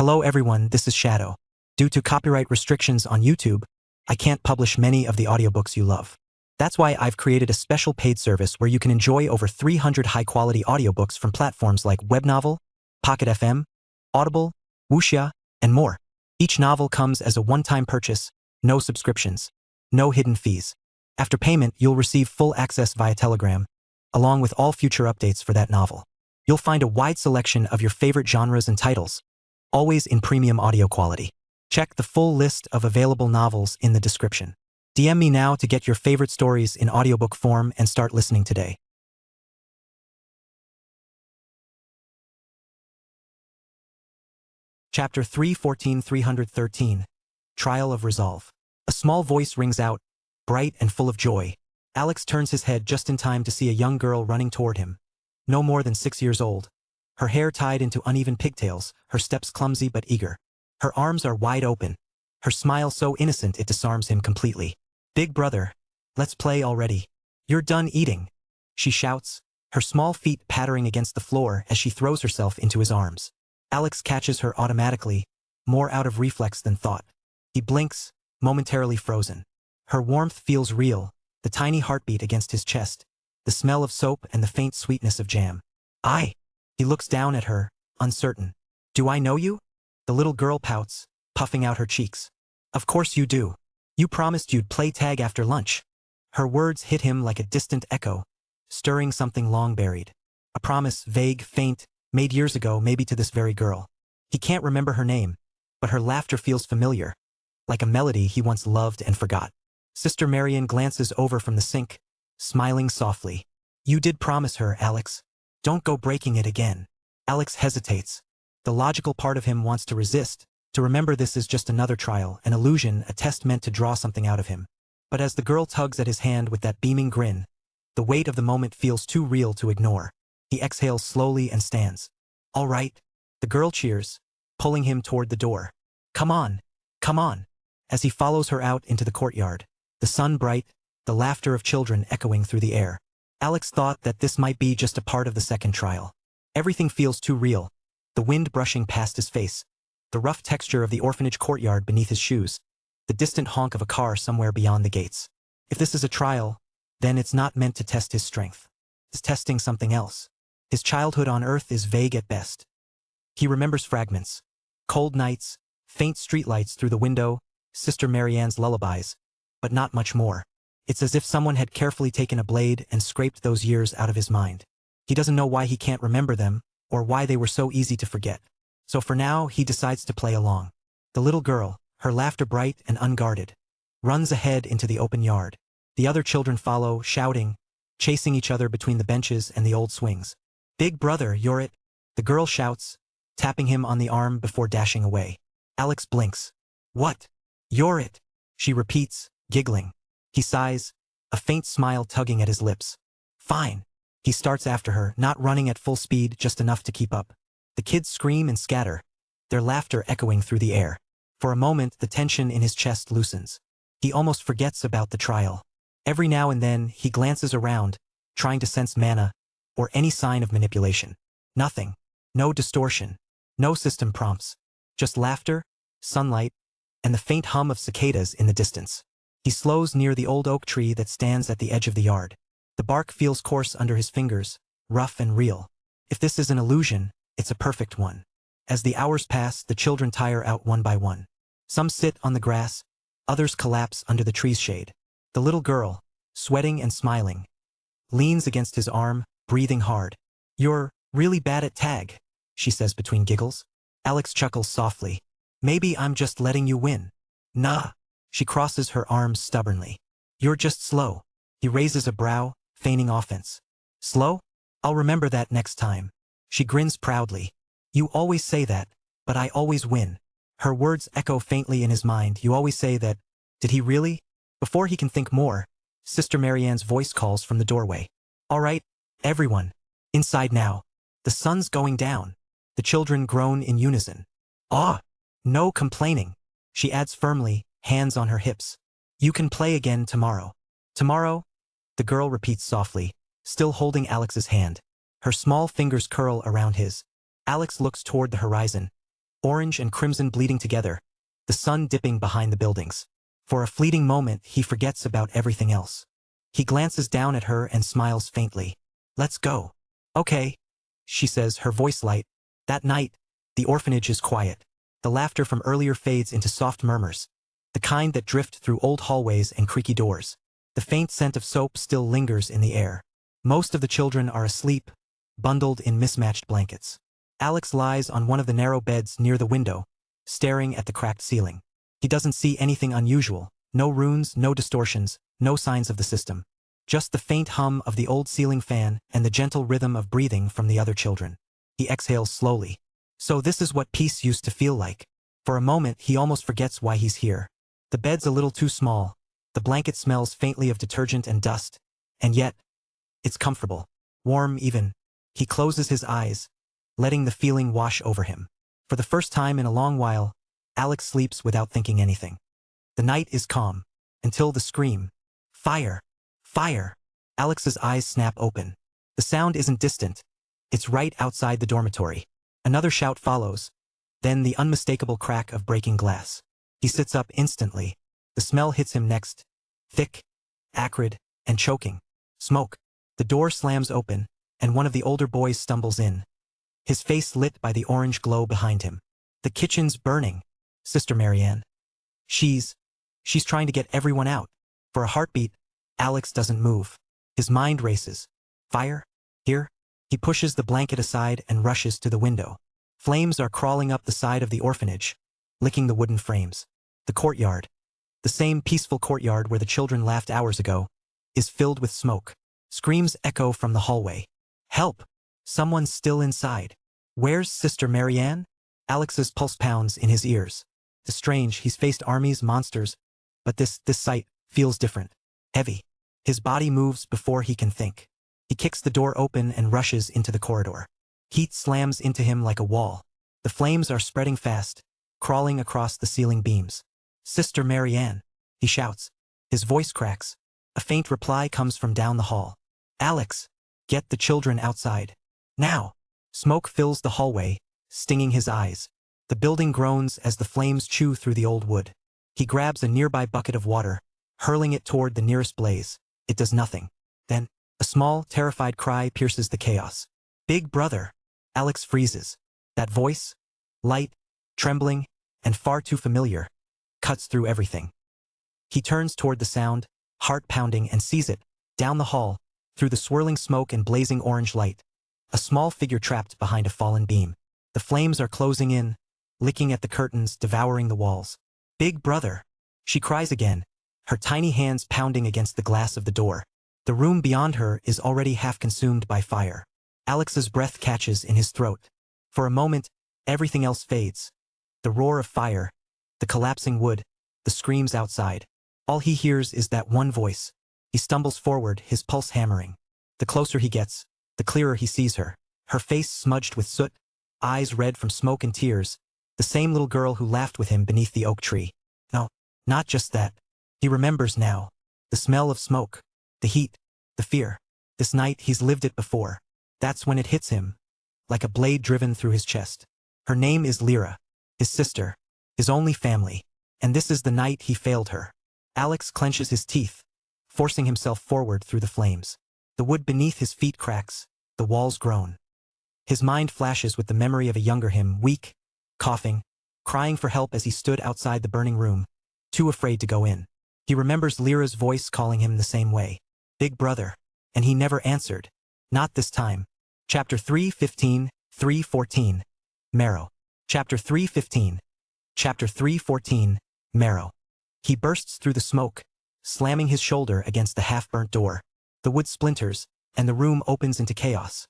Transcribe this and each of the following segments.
Hello everyone, this is Shadow. Due to copyright restrictions on YouTube, I can't publish many of the audiobooks you love. That's why I've created a special paid service where you can enjoy over 300 high-quality audiobooks from platforms like Webnovel, Pocket FM, Audible, Wuxia, and more. Each novel comes as a one-time purchase, no subscriptions, no hidden fees. After payment, you'll receive full access via Telegram, along with all future updates for that novel. You'll find a wide selection of your favorite genres and titles, always in premium audio quality. Check the full list of available novels in the description. DM me now to get your favorite stories in audiobook form and start listening today. Chapter 313. Trial of Resolve. A small voice rings out, bright and full of joy. Alex turns his head just in time to see a young girl running toward him. No more than 6 years old. Her hair tied into uneven pigtails, her steps clumsy but eager. Her arms are wide open. Her smile so innocent it disarms him completely. "Big brother, let's play already. You're done eating," she shouts, her small feet pattering against the floor as she throws herself into his arms. Alex catches her automatically, more out of reflex than thought. He blinks, momentarily frozen. Her warmth feels real, the tiny heartbeat against his chest, the smell of soap and the faint sweetness of jam. He looks down at her, uncertain. "Do I know you?" The little girl pouts, puffing out her cheeks. "Of course you do. You promised you'd play tag after lunch." Her words hit him like a distant echo, stirring something long buried. A promise, vague, faint, made years ago, maybe to this very girl. He can't remember her name, but her laughter feels familiar, like a melody he once loved and forgot. Sister Marian glances over from the sink, smiling softly. "You did promise her, Alex. Don't go breaking it again." Alex hesitates. The logical part of him wants to resist, to remember this is just another trial, an illusion, a test meant to draw something out of him. But as the girl tugs at his hand with that beaming grin, the weight of the moment feels too real to ignore. He exhales slowly and stands. "All right." The girl cheers, pulling him toward the door. Come on. As he follows her out into the courtyard, the sun bright, the laughter of children echoing through the air. Alex thought that this might be just a part of the second trial. Everything feels too real. The wind brushing past his face, the rough texture of the orphanage courtyard beneath his shoes, the distant honk of a car somewhere beyond the gates. If this is a trial, then it's not meant to test his strength. It's testing something else. His childhood on Earth is vague at best. He remembers fragments. Cold nights, faint streetlights through the window, Sister Marianne's lullabies, but not much more. It's as if someone had carefully taken a blade and scraped those years out of his mind. He doesn't know why he can't remember them, or why they were so easy to forget. So for now, he decides to play along. The little girl, her laughter bright and unguarded, runs ahead into the open yard. The other children follow, shouting, chasing each other between the benches and the old swings. "Big brother, you're it," the girl shouts, tapping him on the arm before dashing away. Alex blinks. "What? You're it," she repeats, giggling. He sighs, a faint smile tugging at his lips. "Fine." He starts after her, not running at full speed, just enough to keep up. The kids scream and scatter, their laughter echoing through the air. For a moment, the tension in his chest loosens. He almost forgets about the trial. Every now and then, he glances around, trying to sense mana, or any sign of manipulation. Nothing. No distortion. No system prompts. Just laughter, sunlight, and the faint hum of cicadas in the distance. He slows near the old oak tree that stands at the edge of the yard. The bark feels coarse under his fingers, rough and real. If this is an illusion, it's a perfect one. As the hours pass, the children tire out one by one. Some sit on the grass, others collapse under the tree's shade. The little girl, sweating and smiling, leans against his arm, breathing hard. "You're really bad at tag," she says between giggles. Alex chuckles softly. "Maybe I'm just letting you win." "Nah." She crosses her arms stubbornly. "You're just slow." He raises a brow, feigning offense. "Slow? I'll remember that next time." She grins proudly. "You always say that, but I always win." Her words echo faintly in his mind. "You always say that." Did he really? Before he can think more, Sister Marianne's voice calls from the doorway. "All right, everyone. Inside now. The sun's going down." The children groan in unison. No complaining," she adds firmly, hands on her hips. "You can play again tomorrow." "Tomorrow?" the girl repeats softly, still holding Alex's hand. Her small fingers curl around his. Alex looks toward the horizon, orange and crimson bleeding together, the sun dipping behind the buildings. For a fleeting moment, he forgets about everything else. He glances down at her and smiles faintly. "Let's go." "Okay," she says, her voice light. That night, the orphanage is quiet. The laughter from earlier fades into soft murmurs, the kind that drift through old hallways and creaky doors. The faint scent of soap still lingers in the air. Most of the children are asleep, bundled in mismatched blankets. Alex lies on one of the narrow beds near the window, staring at the cracked ceiling. He doesn't see anything unusual, no runes, no distortions, no signs of the system. Just the faint hum of the old ceiling fan and the gentle rhythm of breathing from the other children. He exhales slowly. So this is what peace used to feel like. For a moment, he almost forgets why he's here. The bed's a little too small. The blanket smells faintly of detergent and dust. And yet, it's comfortable. Warm even. He closes his eyes, letting the feeling wash over him. For the first time in a long while, Alex sleeps without thinking anything. The night is calm, until the scream. Fire! Fire! Alex's eyes snap open. The sound isn't distant. It's right outside the dormitory. Another shout follows, then the unmistakable crack of breaking glass. He sits up instantly. The smell hits him next. Thick, acrid, and choking. Smoke. The door slams open, and one of the older boys stumbles in. His face lit by the orange glow behind him. The kitchen's burning. Sister Marianne. She's trying to get everyone out. For a heartbeat, Alex doesn't move. His mind races. Fire? Here? He pushes the blanket aside and rushes to the window. Flames are crawling up the side of the orphanage, licking the wooden frames. The courtyard, the same peaceful courtyard where the children laughed hours ago, is filled with smoke. Screams echo from the hallway. Help! Someone's still inside. Where's Sister Marianne? Alex's pulse pounds in his ears. It's strange, he's faced armies, monsters, but this sight feels different. Heavy. His body moves before he can think. He kicks the door open and rushes into the corridor. Heat slams into him like a wall. The flames are spreading fast, crawling across the ceiling beams. Sister Marianne, he shouts. His voice cracks. A faint reply comes from down the hall. Alex, get the children outside. Now. Smoke fills the hallway, stinging his eyes. The building groans as the flames chew through the old wood. He grabs a nearby bucket of water, hurling it toward the nearest blaze. It does nothing. Then, a small, terrified cry pierces the chaos. Big brother. Alex freezes. That voice, light, trembling, and far too familiar, cuts through everything. He turns toward the sound, heart pounding, and sees it, down the hall, through the swirling smoke and blazing orange light. A small figure trapped behind a fallen beam. The flames are closing in, licking at the curtains, devouring the walls. Big brother. She cries again, her tiny hands pounding against the glass of the door. The room beyond her is already half consumed by fire. Alex's breath catches in his throat. For a moment, everything else fades. The roar of fire, the collapsing wood, the screams outside. All he hears is that one voice. He stumbles forward, his pulse hammering. The closer he gets, the clearer he sees her. Her face smudged with soot, eyes red from smoke and tears. The same little girl who laughed with him beneath the oak tree. No, not just that. He remembers now. The smell of smoke, the heat, the fear. This night he's lived it before. That's when it hits him, like a blade driven through his chest. Her name is Lyra, his sister, his only family. And this is the night he failed her. Alex clenches his teeth, forcing himself forward through the flames. The wood beneath his feet cracks, the walls groan. His mind flashes with the memory of a younger him, weak, coughing, crying for help as he stood outside the burning room, too afraid to go in. He remembers Lyra's voice calling him the same way. Big brother. And he never answered. Not this time. Chapter 3:15, 3:14. Marrow. Chapter 3:15. Chapter 3:14. Marrow. He bursts through the smoke, slamming his shoulder against the half-burnt door. The wood splinters, and the room opens into chaos.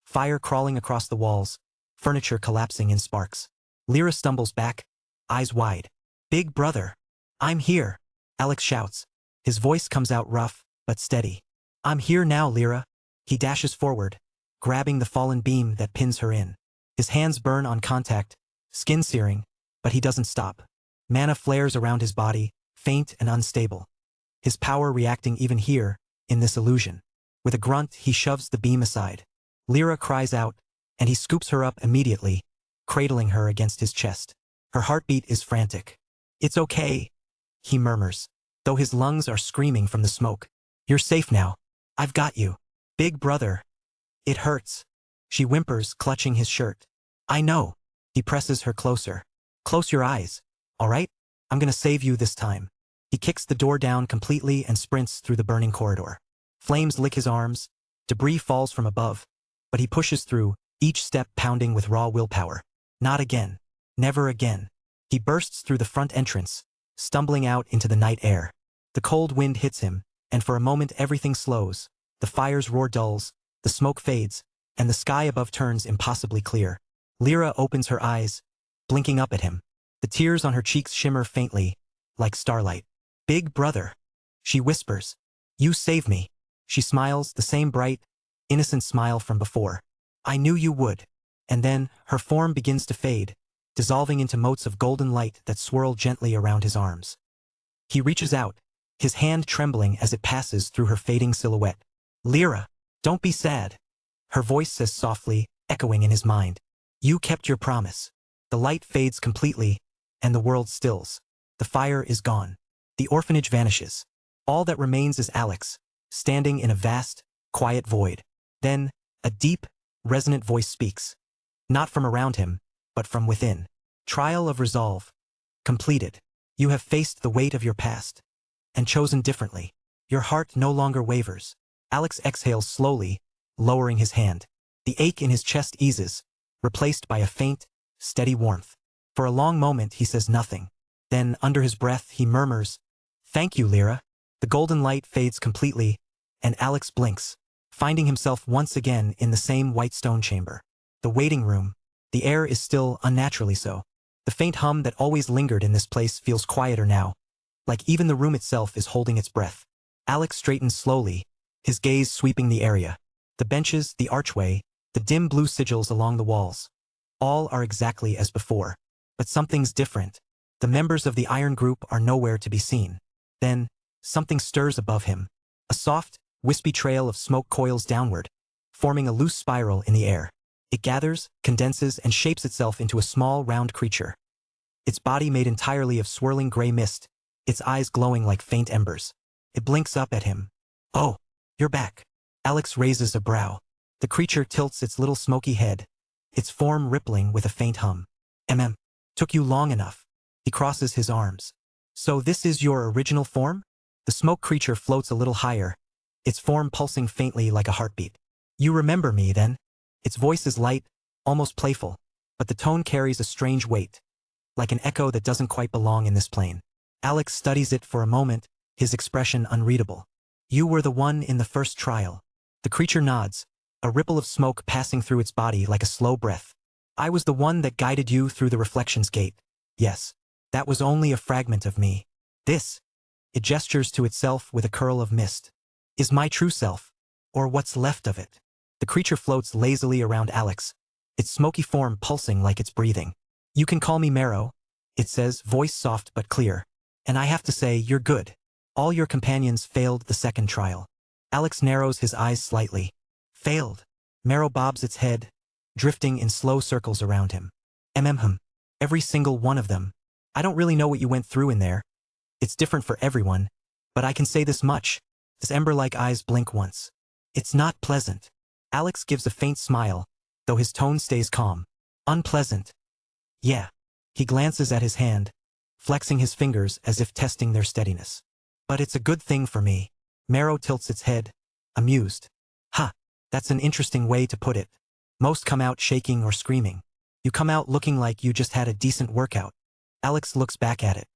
Fire crawling across the walls, furniture collapsing in sparks. Lyra stumbles back, eyes wide. Big brother. I'm here. Alex shouts. His voice comes out rough, but steady. I'm here now, Lyra. He dashes forward, grabbing the fallen beam that pins her in. His hands burn on contact, skin searing, but he doesn't stop. Mana flares around his body, faint and unstable. His power reacting even here, in this illusion. With a grunt, he shoves the beam aside. Lyra cries out, and he scoops her up immediately, cradling her against his chest. Her heartbeat is frantic. "It's okay," he murmurs, though his lungs are screaming from the smoke. "You're safe now. I've got you. Big brother." "It hurts," she whimpers, clutching his shirt. "I know." He presses her closer. "Close your eyes, all right? I'm gonna save you this time." He kicks the door down completely and sprints through the burning corridor. Flames lick his arms, debris falls from above, but he pushes through, each step pounding with raw willpower. Not again. Never again. He bursts through the front entrance, stumbling out into the night air. The cold wind hits him, and for a moment everything slows. The fire's roar dulls, the smoke fades, and the sky above turns impossibly clear. Lyra opens her eyes, blinking up at him. The tears on her cheeks shimmer faintly, like starlight. "Big brother," she whispers. "You save me." She smiles, the same bright, innocent smile from before. "I knew you would." And then, her form begins to fade, dissolving into motes of golden light that swirl gently around his arms. He reaches out, his hand trembling as it passes through her fading silhouette. "Lyra, don't be sad." Her voice says softly, echoing in his mind. "You kept your promise." The light fades completely, and the world stills. The fire is gone. The orphanage vanishes. All that remains is Alex, standing in a vast, quiet void. Then, a deep, resonant voice speaks. Not from around him, but from within. "Trial of resolve. Completed. You have faced the weight of your past. And chosen differently. Your heart no longer wavers." Alex exhales slowly, lowering his hand. The ache in his chest eases, replaced by a faint, steady warmth. For a long moment he says nothing. Then, under his breath, he murmurs, "Thank you, Lyra." The golden light fades completely, and Alex blinks, finding himself once again in the same white stone chamber. The waiting room. The air is still unnaturally so. The faint hum that always lingered in this place feels quieter now, like even the room itself is holding its breath. Alex straightens slowly, his gaze sweeping the area. The benches, the archway, the dim blue sigils along the walls. All are exactly as before. But something's different. The members of the Iron Group are nowhere to be seen. Then, something stirs above him. A soft, wispy trail of smoke coils downward, forming a loose spiral in the air. It gathers, condenses, and shapes itself into a small, round creature. Its body made entirely of swirling gray mist, its eyes glowing like faint embers. It blinks up at him. "Oh, you're back." Alex raises a brow. The creature tilts its little smoky head, its form rippling with a faint hum. Took you long enough." He crosses his arms. "So this is your original form?" The smoke creature floats a little higher, its form pulsing faintly like a heartbeat. "You remember me, then?" Its voice is light, almost playful, but the tone carries a strange weight, like an echo that doesn't quite belong in this plane. Alex studies it for a moment, his expression unreadable. "You were the one in the first trial." The creature nods, a ripple of smoke passing through its body like a slow breath. "I was the one that guided you through the reflections gate. Yes, that was only a fragment of me. This," it gestures to itself with a curl of mist, "is my true self, or what's left of it." The creature floats lazily around Alex, its smoky form pulsing like it's breathing. "You can call me Marrow," it says, voice soft but clear. "And I have to say, you're good. All your companions failed the second trial." Alex narrows his eyes slightly. "Failed?" Marrow bobs its head, drifting in slow circles around him. Every single one of them. I don't really know what you went through in there. It's different for everyone, but I can say this much." His ember-like eyes blink once. "It's not pleasant." Alex gives a faint smile, though his tone stays calm. "Unpleasant?" "Yeah." He glances at his hand, flexing his fingers as if testing their steadiness. "But it's a good thing for me." Marrow tilts its head, amused. That's an interesting way to put it. Most come out shaking or screaming. You come out looking like you just had a decent workout." Alex looks back at it.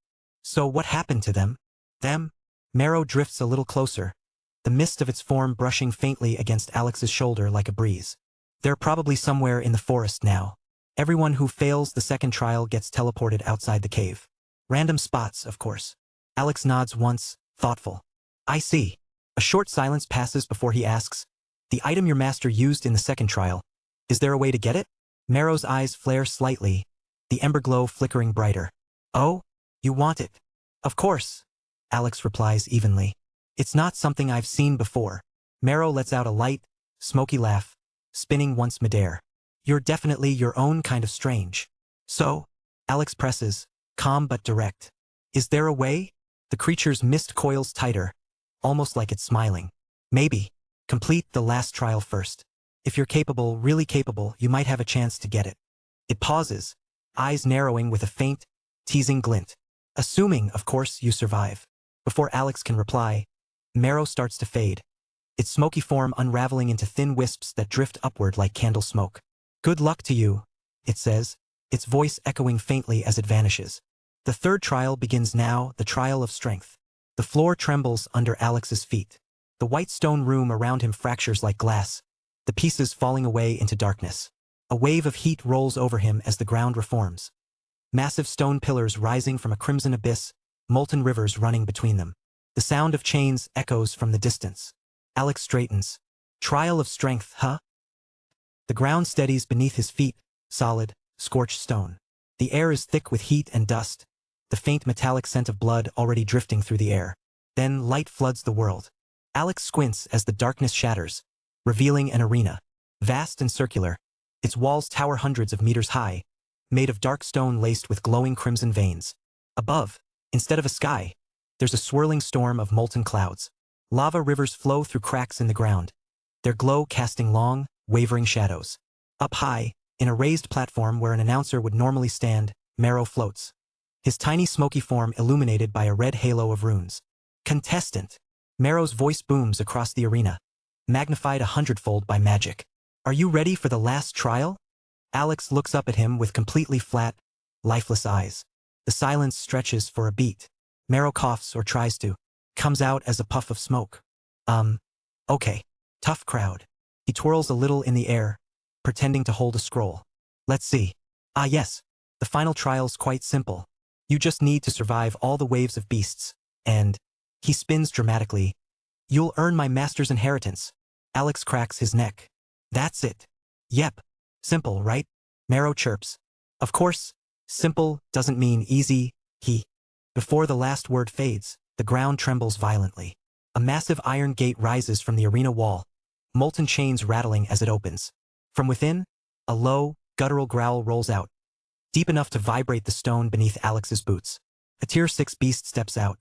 "So what happened to them?" "Them?" Marrow drifts a little closer, the mist of its form brushing faintly against Alex's shoulder like a breeze. "They're probably somewhere in the forest now. Everyone who fails the second trial gets teleported outside the cave. Random spots, of course." Alex nods once, thoughtful. "I see." A short silence passes before he asks, "The item your master used in the second trial, is there a way to get it?" Marrow's eyes flare slightly, the ember glow flickering brighter. "Oh? You want it?" "Of course," Alex replies evenly. "It's not something I've seen before." Marrow lets out a light, smoky laugh, spinning once midair. You're definitely your own kind of strange. So? Alex presses, calm but direct. Is there a way? The creature's mist coils tighter, almost like it's smiling. Maybe. Complete the last trial first. If you're capable, really capable, you might have a chance to get it. It pauses, eyes narrowing with a faint, teasing glint. Assuming, of course, you survive. Before Alex can reply, Marrow starts to fade, its smoky form unraveling into thin wisps that drift upward like candle smoke. Good luck to you, it says, its voice echoing faintly as it vanishes. The third trial begins now, the trial of strength. The floor trembles under Alex's feet. The white stone room around him fractures like glass, the pieces falling away into darkness. A wave of heat rolls over him as the ground reforms. Massive stone pillars rising from a crimson abyss, molten rivers running between them. The sound of chains echoes from the distance. Alex straightens. Trial of strength, huh? The ground steadies beneath his feet, solid, scorched stone. The air is thick with heat and dust, the faint metallic scent of blood already drifting through the air. Then light floods the world. Alex squints as the darkness shatters, revealing an arena. Vast and circular, its walls tower hundreds of meters high, made of dark stone laced with glowing crimson veins. Above, instead of a sky, there's a swirling storm of molten clouds. Lava rivers flow through cracks in the ground, their glow casting long, wavering shadows. Up high, in a raised platform where an announcer would normally stand, Marrow floats, his tiny smoky form illuminated by a red halo of runes. Contestant! Marrow's voice booms across the arena, magnified 100-fold by magic. Are you ready for the last trial? Alex looks up at him with completely flat, lifeless eyes. The silence stretches for a beat. Marrow coughs or tries to, comes out as a puff of smoke. Okay. Tough crowd. He twirls a little in the air, pretending to hold a scroll. Let's see. Ah yes, the final trial's quite simple. You just need to survive all the waves of beasts, and, he spins dramatically, you'll earn my master's inheritance. Alex cracks his neck. That's it. Yep. Simple, right? Marrow chirps. Of course, simple doesn't mean easy, Before the last word fades, the ground trembles violently. A massive iron gate rises from the arena wall, molten chains rattling as it opens. From within, a low, guttural growl rolls out, deep enough to vibrate the stone beneath Alex's boots. A Tier 6 beast steps out,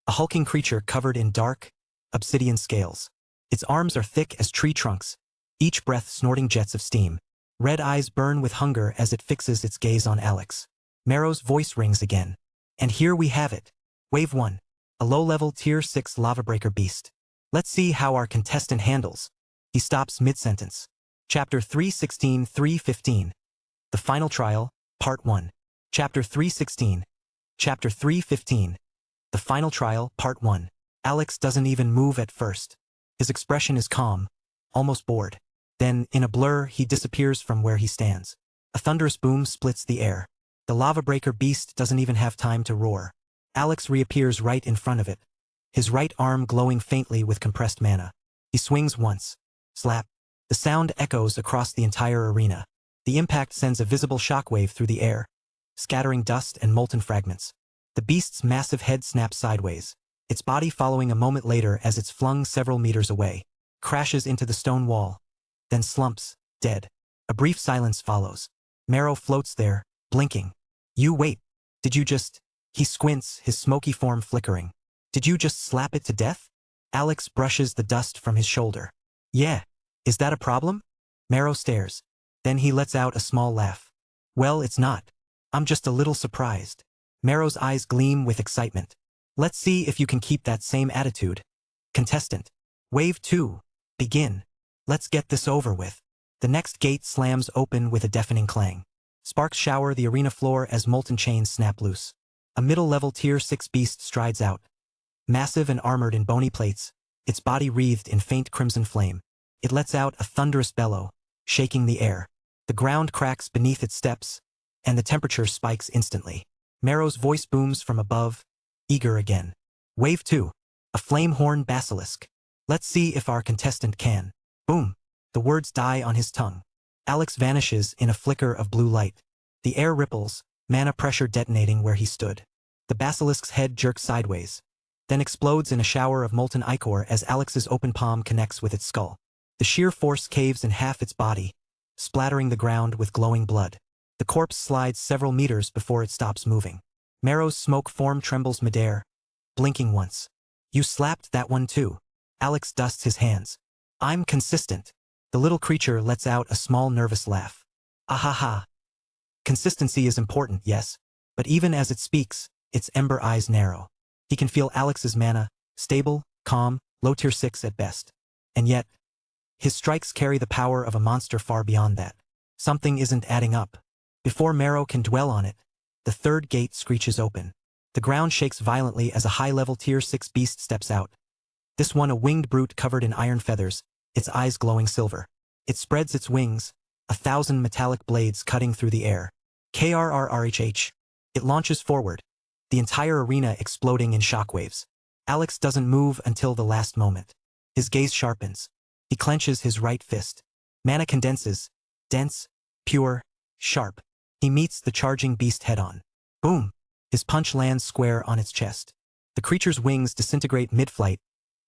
a hulking creature covered in dark, obsidian scales. Its arms are thick as tree trunks, each breath snorting jets of steam. Red eyes burn with hunger as it fixes its gaze on Alex. Marrow's voice rings again. And here we have it. Wave 1. A low-level Tier 6 lavabreaker beast. Let's see how our contestant handles. He stops mid-sentence. Chapter 316-315. The Final Trial, Part 1. Chapter 316. Chapter 315. The Final Trial, Part 1. Alex doesn't even move at first. His expression is calm, almost bored. Then, in a blur, he disappears from where he stands. A thunderous boom splits the air. The lava-breaker beast doesn't even have time to roar. Alex reappears right in front of it, his right arm glowing faintly with compressed mana. He swings once. Slap. The sound echoes across the entire arena. The impact sends a visible shockwave through the air, scattering dust and molten fragments. The beast's massive head snaps sideways, its body following a moment later as it's flung several meters away, crashes into the stone wall, then slumps, dead. A brief silence follows. Marrow floats there, blinking. You wait. Did you just... He squints, his smoky form flickering. Did you just slap it to death? Alex brushes the dust from his shoulder. Yeah. Is that a problem? Marrow stares. Then he lets out a small laugh. Well, it's not. I'm just a little surprised. Marrow's eyes gleam with excitement. Let's see if you can keep that same attitude. Contestant. Wave 2. Begin. Let's get this over with. The next gate slams open with a deafening clang. Sparks shower the arena floor as molten chains snap loose. A middle-level Tier 6 beast strides out. Massive and armored in bony plates, its body wreathed in faint crimson flame. It lets out a thunderous bellow, shaking the air. The ground cracks beneath its steps, and the temperature spikes instantly. Marrow's voice booms from above, eager again. Wave 2. A flame-horn basilisk. Let's see if our contestant can. Boom. The words die on his tongue. Alex vanishes in a flicker of blue light. The air ripples, mana pressure detonating where he stood. The basilisk's head jerks sideways, then explodes in a shower of molten ichor as Alex's open palm connects with its skull. The sheer force caves in half its body, splattering the ground with glowing blood. The corpse slides several meters before it stops moving. Marrow's smoke form trembles midair, blinking once. You slapped that one too. Alex dusts his hands. I'm consistent. The little creature lets out a small nervous laugh. Ahaha. Consistency is important, yes, but even as it speaks, its ember eyes narrow. He can feel Alex's mana, stable, calm, low tier 6 at best. And yet, his strikes carry the power of a monster far beyond that. Something isn't adding up. Before Marrow can dwell on it, the third gate screeches open. The ground shakes violently as a high-level tier 6 beast steps out. This one a winged brute covered in iron feathers, its eyes glowing silver. It spreads its wings, 1,000 metallic blades cutting through the air. KRRRHH. It launches forward, the entire arena exploding in shockwaves. Alex doesn't move until the last moment. His gaze sharpens. He clenches his right fist. Mana condenses, dense, pure, sharp. He meets the charging beast head-on. Boom! His punch lands square on its chest. The creature's wings disintegrate mid-flight,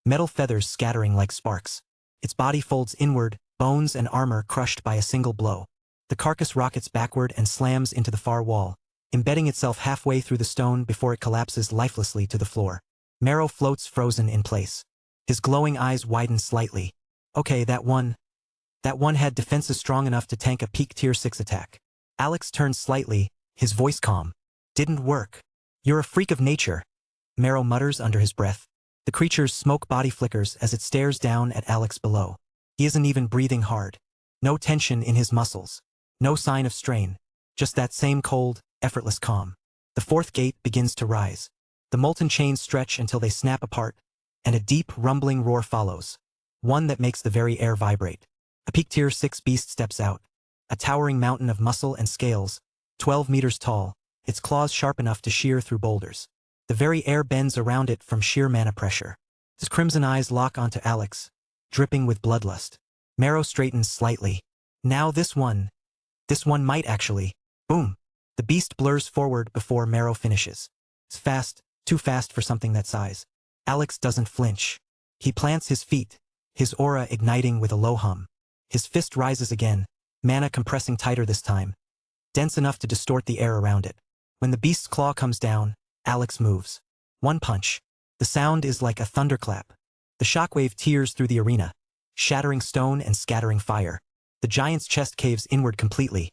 metal feathers scattering like sparks. Its body folds inward, bones and armor crushed by a single blow. The carcass rockets backward and slams into the far wall, embedding itself halfway through the stone before it collapses lifelessly to the floor. Marrow floats frozen in place. His glowing eyes widen slightly. Okay, that one had defenses strong enough to tank a peak tier 6 attack. Alex turns slightly, his voice calm. Didn't work. You're a freak of nature, Marrow mutters under his breath. The creature's smoke body flickers as it stares down at Alex below. He isn't even breathing hard. No tension in his muscles. No sign of strain. Just that same cold, effortless calm. The fourth gate begins to rise. The molten chains stretch until they snap apart, and a deep, rumbling roar follows. One that makes the very air vibrate. A peak tier 6 beast steps out. A towering mountain of muscle and scales, 12 meters tall, its claws sharp enough to shear through boulders. The very air bends around it from sheer mana pressure. His crimson eyes lock onto Alex, dripping with bloodlust. Marrow straightens slightly. Now this one might actually. Boom! The beast blurs forward before Marrow finishes. It's fast, too fast for something that size. Alex doesn't flinch. He plants his feet, his aura igniting with a low hum. His fist rises again, mana compressing tighter this time, dense enough to distort the air around it. When the beast's claw comes down, Alex moves. One punch. The sound is like a thunderclap. The shockwave tears through the arena, shattering stone and scattering fire. The giant's chest caves inward completely.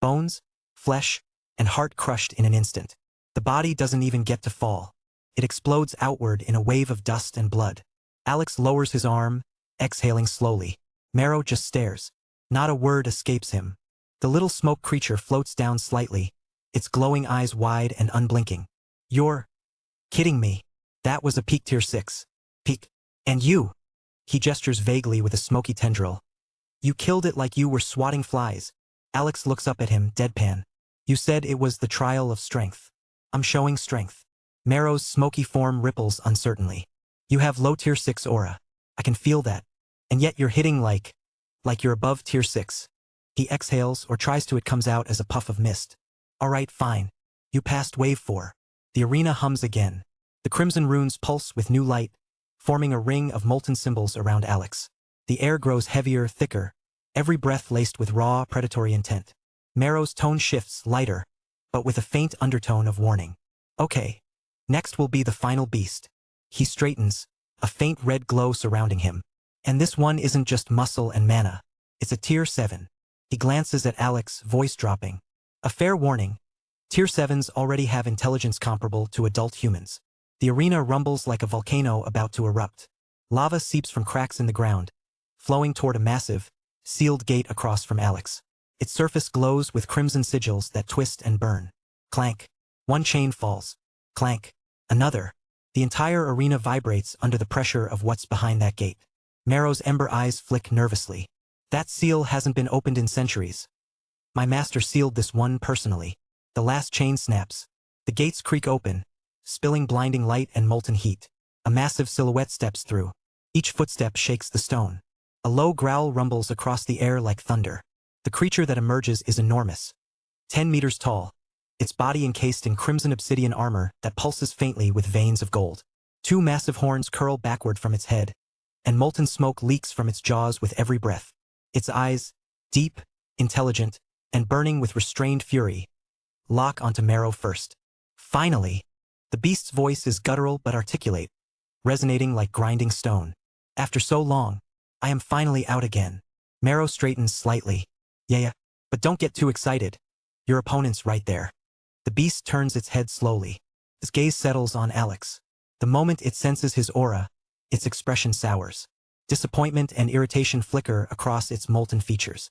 Bones, flesh, and heart crushed in an instant. The body doesn't even get to fall. It explodes outward in a wave of dust and blood. Alex lowers his arm, exhaling slowly. Marrow just stares. Not a word escapes him. The little smoke creature floats down slightly, its glowing eyes wide and unblinking. You're kidding me. That was a peak tier 6. Peak. And you. He gestures vaguely with a smoky tendril. You killed it like you were swatting flies. Alex looks up at him, deadpan. You said it was the trial of strength. I'm showing strength. Marrow's smoky form ripples uncertainly. You have low tier 6 aura. I can feel that. And yet you're hitting like you're above tier 6. He exhales or tries to. It comes out as a puff of mist. Alright, fine. You passed wave 4. The arena hums again. The crimson runes pulse with new light, forming a ring of molten symbols around Alex. The air grows heavier, thicker, every breath laced with raw, predatory intent. Marrow's tone shifts, lighter, but with a faint undertone of warning. Okay. Next will be the final beast. He straightens, a faint red glow surrounding him. And this one isn't just muscle and mana. It's a tier 7. He glances at Alex, voice dropping. A fair warning. Tier 7s already have intelligence comparable to adult humans. The arena rumbles like a volcano about to erupt. Lava seeps from cracks in the ground, flowing toward a massive, sealed gate across from Alex. Its surface glows with crimson sigils that twist and burn. Clank. One chain falls. Clank. Another. The entire arena vibrates under the pressure of what's behind that gate. Marrow's ember eyes flick nervously. That seal hasn't been opened in centuries. My master sealed this one personally. The last chain snaps. The gates creak open, spilling blinding light and molten heat. A massive silhouette steps through. Each footstep shakes the stone. A low growl rumbles across the air like thunder. The creature that emerges is enormous. 10 meters tall, its body encased in crimson obsidian armor that pulses faintly with veins of gold. 2 massive horns curl backward from its head, and molten smoke leaks from its jaws with every breath. Its eyes, deep, intelligent, and burning with restrained fury. Lock onto Marrow first. Finally! The beast's voice is guttural but articulate, resonating like grinding stone. After so long, I am finally out again. Marrow straightens slightly. Yeah, but don't get too excited. Your opponent's right there. The beast turns its head slowly. Its gaze settles on Alex. The moment it senses his aura, its expression sours. Disappointment and irritation flicker across its molten features.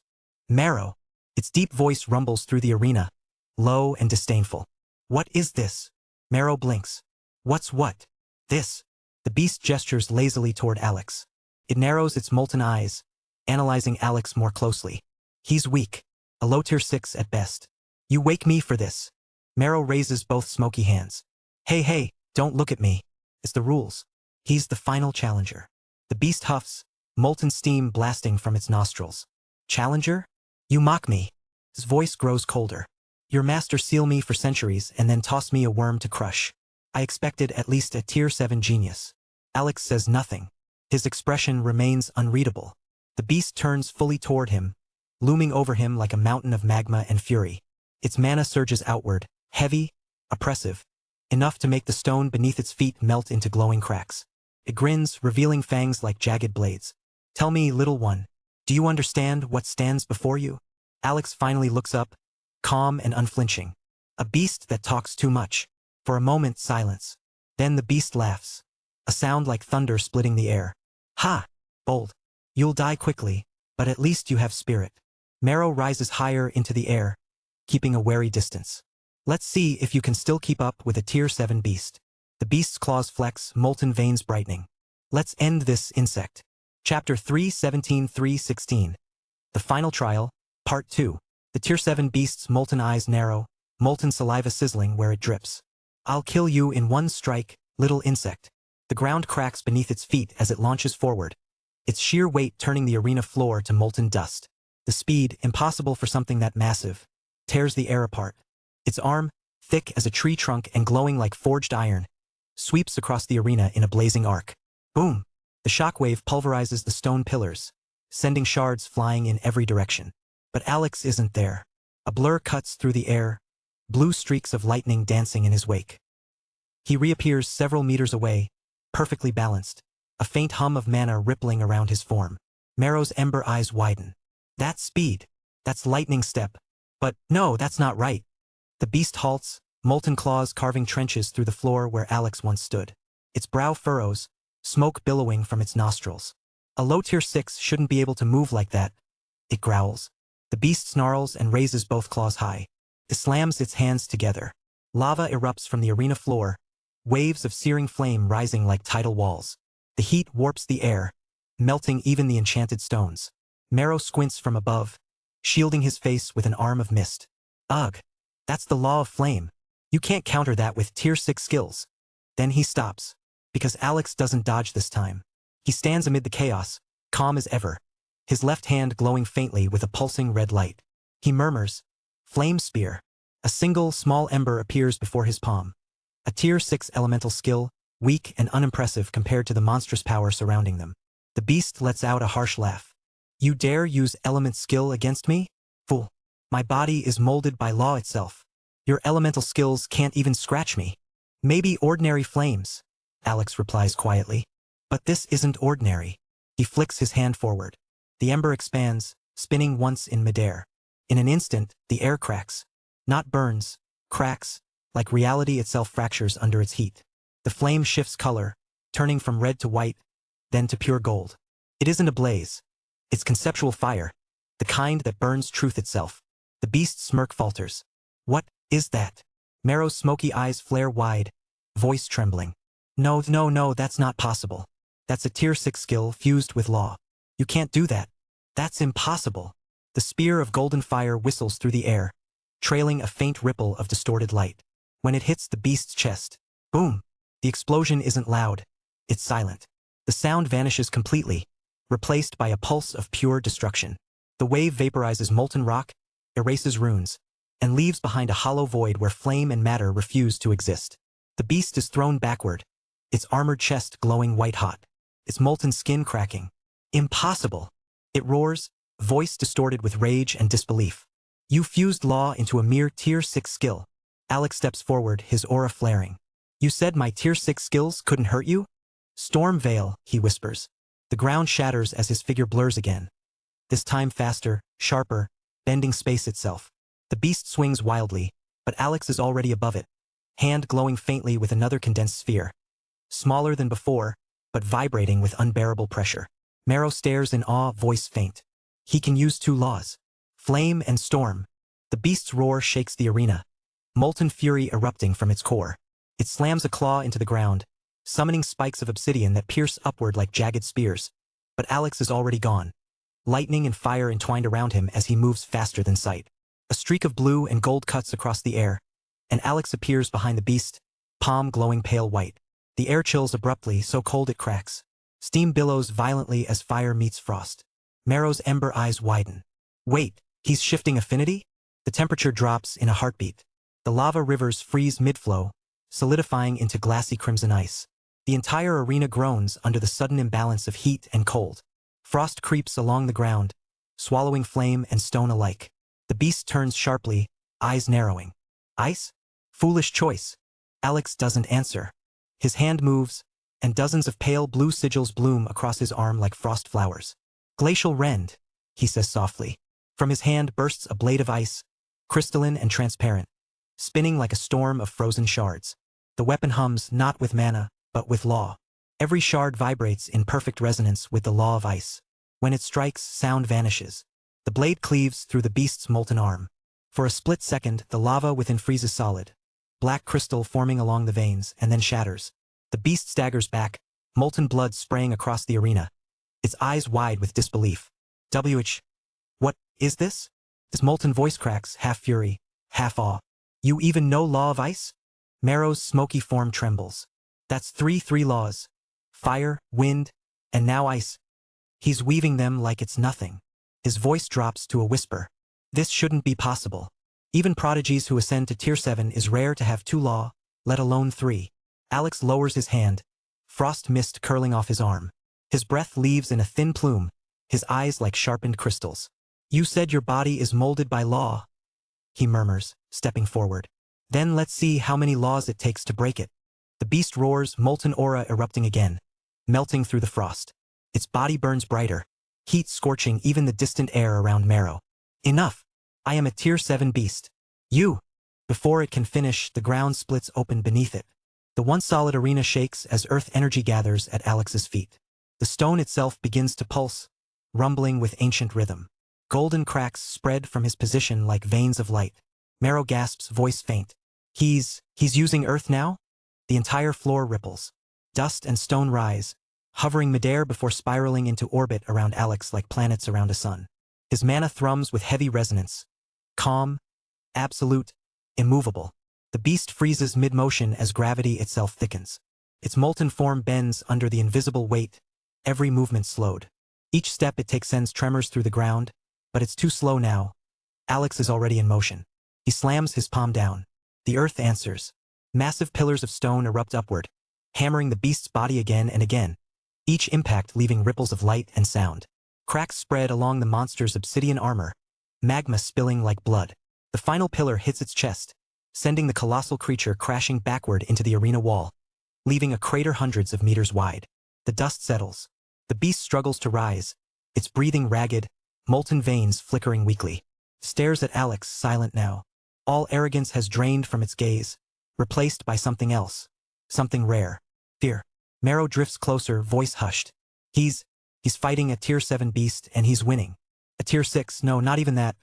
Marrow! Its deep voice rumbles through the arena, low and disdainful. What is this? Marrow blinks. What's what? This. The beast gestures lazily toward Alex. It narrows its molten eyes, analyzing Alex more closely. He's weak, a low tier 6 at best. You wake me for this. Marrow raises both smoky hands. Hey, don't look at me. It's the rules. He's the final challenger. The beast huffs, molten steam blasting from its nostrils. Challenger? You mock me. His voice grows colder. Your master sealed me for centuries and then tossed me a worm to crush. I expected at least a tier 7 genius. Alex says nothing. His expression remains unreadable. The beast turns fully toward him, looming over him like a mountain of magma and fury. Its mana surges outward, heavy, oppressive, enough to make the stone beneath its feet melt into glowing cracks. It grins, revealing fangs like jagged blades. Tell me, little one, do you understand what stands before you? Alex finally looks up, calm and unflinching. A beast that talks too much. For a moment, silence. Then the beast laughs. A sound like thunder splitting the air. Ha! Bold. You'll die quickly, but at least you have spirit. Marrow rises higher into the air, keeping a wary distance. Let's see if you can still keep up with a tier 7 beast. The beast's claws flex, molten veins brightening. Let's end this insect. Chapter 3:17-3:16. The Final Trial, Part 2. The tier 7 beast's molten eyes narrow, molten saliva sizzling where it drips. I'll kill you in one strike, little insect. The ground cracks beneath its feet as it launches forward, its sheer weight turning the arena floor to molten dust. The speed, impossible for something that massive, tears the air apart. Its arm, thick as a tree trunk and glowing like forged iron, sweeps across the arena in a blazing arc. Boom! The shockwave pulverizes the stone pillars, sending shards flying in every direction. But Alex isn't there. A blur cuts through the air, blue streaks of lightning dancing in his wake. He reappears several meters away, perfectly balanced, a faint hum of mana rippling around his form. Marrow's ember eyes widen. That's speed. That's lightning step. But no, that's not right. The beast halts, molten claws carving trenches through the floor where Alex once stood. Its brow furrows, smoke billowing from its nostrils. A low tier 6 shouldn't be able to move like that. It growls. The beast snarls and raises both claws high. It slams its hands together. Lava erupts from the arena floor, waves of searing flame rising like tidal walls. The heat warps the air, melting even the enchanted stones. Marrow squints from above, shielding his face with an arm of mist. Ugh, that's the law of flame. You can't counter that with tier 6 skills. Then he stops, because Alex doesn't dodge this time. He stands amid the chaos, calm as ever, his left hand glowing faintly with a pulsing red light. He murmurs, "Flame Spear." A single, small ember appears before his palm. A tier 6 elemental skill, weak and unimpressive compared to the monstrous power surrounding them. The beast lets out a harsh laugh. You dare use element skill against me? Fool. My body is molded by law itself. Your elemental skills can't even scratch me. Maybe ordinary flames, Alex replies quietly. But this isn't ordinary. He flicks his hand forward. The ember expands, spinning once in midair. In an instant, the air cracks. Not burns, cracks, like reality itself fractures under its heat. The flame shifts color, turning from red to white, then to pure gold. It isn't a blaze. It's conceptual fire, the kind that burns truth itself. The beast's smirk falters. What is that? Marrow's smoky eyes flare wide, voice trembling. No, that's not possible. That's a tier 6 skill fused with law. You can't do that. That's impossible. The spear of golden fire whistles through the air, trailing a faint ripple of distorted light. When it hits the beast's chest, boom! The explosion isn't loud. It's silent. The sound vanishes completely, replaced by a pulse of pure destruction. The wave vaporizes molten rock, erases runes, and leaves behind a hollow void where flame and matter refuse to exist. The beast is thrown backward, its armored chest glowing white-hot, its molten skin cracking. Impossible! It roars, voice distorted with rage and disbelief. You fused law into a mere Tier 6 skill. Alex steps forward, his aura flaring. You said my Tier 6 skills couldn't hurt you? Storm Veil, he whispers. The ground shatters as his figure blurs again. This time faster, sharper, bending space itself. The beast swings wildly, but Alex is already above it, hand glowing faintly with another condensed sphere. Smaller than before, but vibrating with unbearable pressure. Marrow stares in awe, voice faint. He can use two laws. Flame and storm. The beast's roar shakes the arena, molten fury erupting from its core. It slams a claw into the ground, summoning spikes of obsidian that pierce upward like jagged spears. But Alex is already gone. Lightning and fire entwined around him as he moves faster than sight. A streak of blue and gold cuts across the air, and Alex appears behind the beast, palm glowing pale white. The air chills abruptly, so cold it cracks. Steam billows violently as fire meets frost. Marrow's ember eyes widen. Wait, he's shifting affinity? The temperature drops in a heartbeat. The lava rivers freeze mid-flow, solidifying into glassy crimson ice. The entire arena groans under the sudden imbalance of heat and cold. Frost creeps along the ground, swallowing flame and stone alike. The beast turns sharply, eyes narrowing. Ice? Foolish choice. Alex doesn't answer. His hand moves, and dozens of pale blue sigils bloom across his arm like frost flowers. Glacial rend, he says softly. From his hand bursts a blade of ice, crystalline and transparent, spinning like a storm of frozen shards. The weapon hums not with mana, but with law. Every shard vibrates in perfect resonance with the law of ice. When it strikes, sound vanishes. The blade cleaves through the beast's molten arm. For a split second, the lava within freezes solid, black crystal forming along the veins, and then shatters. The beast staggers back, molten blood spraying across the arena, its eyes wide with disbelief. What is this? His molten voice cracks, half fury, half awe. You even know law of ice? Marrow's smoky form trembles. That's three laws. Fire, wind, and now ice. He's weaving them like it's nothing. His voice drops to a whisper. This shouldn't be possible. Even prodigies who ascend to Tier 7 is rare to have two law, let alone three. Alex lowers his hand, frost mist curling off his arm. His breath leaves in a thin plume, his eyes like sharpened crystals. You said your body is molded by law, he murmurs, stepping forward. Then let's see how many laws it takes to break it. The beast roars, molten aura erupting again, melting through the frost. Its body burns brighter, heat scorching even the distant air around Marrow. Enough! I am a Tier 7 beast. You! Before it can finish, the ground splits open beneath it. The once solid arena shakes as earth energy gathers at Alex's feet. The stone itself begins to pulse, rumbling with ancient rhythm. Golden cracks spread from his position like veins of light. Marrow gasps, voice faint. He's using earth now? The entire floor ripples. Dust and stone rise, hovering midair before spiraling into orbit around Alex like planets around a sun. His mana thrums with heavy resonance. Calm, absolute, immovable. The beast freezes mid-motion as gravity itself thickens. Its molten form bends under the invisible weight, every movement slowed. Each step it takes sends tremors through the ground, but it's too slow now. Alex is already in motion. He slams his palm down. The earth answers. Massive pillars of stone erupt upward, hammering the beast's body again and again, each impact leaving ripples of light and sound. Cracks spread along the monster's obsidian armor, magma spilling like blood. The final pillar hits its chest, sending the colossal creature crashing backward into the arena wall, leaving a crater hundreds of meters wide. The dust settles. The beast struggles to rise, its breathing ragged, molten veins flickering weakly. Stares at Alex, silent now. All arrogance has drained from its gaze, replaced by something else. Something rare. Fear. Marrow drifts closer, voice hushed. He's fighting a Tier 7 beast, and he's winning. A Tier 6, no, not even that.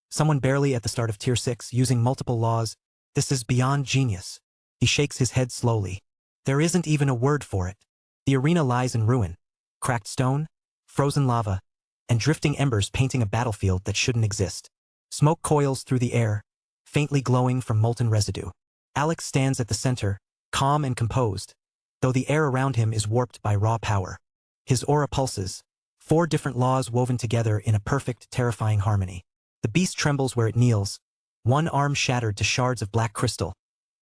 Someone barely at the start of Tier 6, using multiple laws. This is beyond genius. He shakes his head slowly. There isn't even a word for it. The arena lies in ruin. Cracked stone, frozen lava, and drifting embers painting a battlefield that shouldn't exist. Smoke coils through the air, faintly glowing from molten residue. Alex stands at the center, calm and composed, though the air around him is warped by raw power. His aura pulses, 4 different laws woven together in a perfect, terrifying harmony. The beast trembles where it kneels, one arm shattered to shards of black crystal,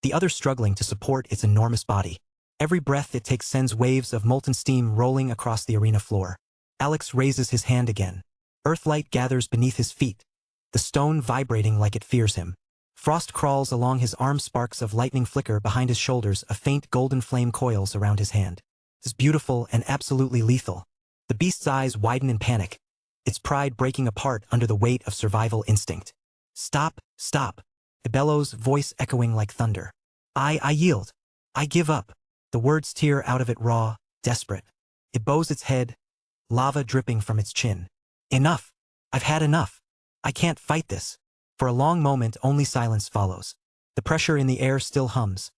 the other struggling to support its enormous body. Every breath it takes sends waves of molten steam rolling across the arena floor. Alex raises his hand again. Earthlight gathers beneath his feet, the stone vibrating like it fears him. Frost crawls along his arm, sparks of lightning flicker behind his shoulders, a faint golden flame coils around his hand. It's beautiful and absolutely lethal. The beast's eyes widen in panic, its pride breaking apart under the weight of survival instinct. Stop, stop, it bellows, voice echoing like thunder. I yield. I give up. The words tear out of it raw, desperate. It bows its head, lava dripping from its chin. Enough. I've had enough. I can't fight this. For a long moment, only silence follows. The pressure in the air still hums,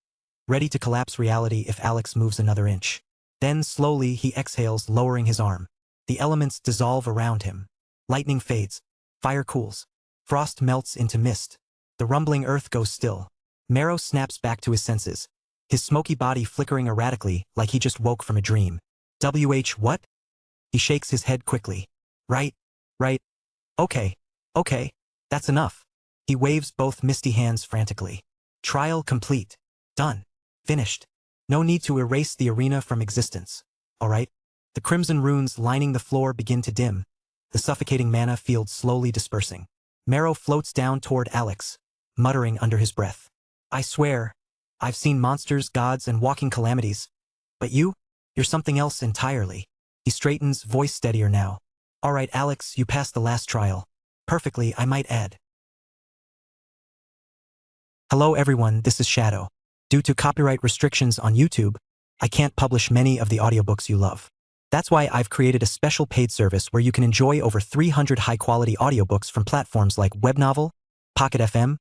ready to collapse reality if Alex moves another inch. Then, slowly, he exhales, lowering his arm. The elements dissolve around him. Lightning fades. Fire cools. Frost melts into mist. The rumbling earth goes still. Marrow snaps back to his senses, his smoky body flickering erratically like he just woke from a dream. What? He shakes his head quickly. Right. Okay. That's enough. He waves both misty hands frantically. Trial complete. Done. Finished. No need to erase the arena from existence. All right? The crimson runes lining the floor begin to dim, the suffocating mana field slowly dispersing. Marrow floats down toward Alex, muttering under his breath. I swear, I've seen monsters, gods, and walking calamities. But you're something else entirely. He straightens, voice steadier now. All right, Alex, you passed the last trial. Perfectly, I might add. Hello everyone, this is Shadow. Due to copyright restrictions on YouTube, I can't publish many of the audiobooks you love. That's why I've created a special paid service where you can enjoy over 300 high-quality audiobooks from platforms like Webnovel, Pocket FM,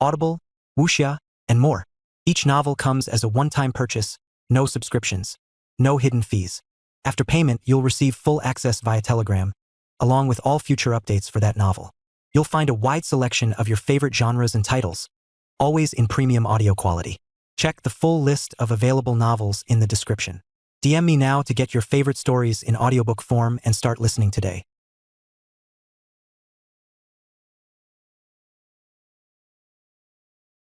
Audible, Wuxia, and more. Each novel comes as a one-time purchase, no subscriptions, no hidden fees. After payment, you'll receive full access via Telegram, along with all future updates for that novel. You'll find a wide selection of your favorite genres and titles, always in premium audio quality. Check the full list of available novels in the description. DM me now to get your favorite stories in audiobook form and start listening today.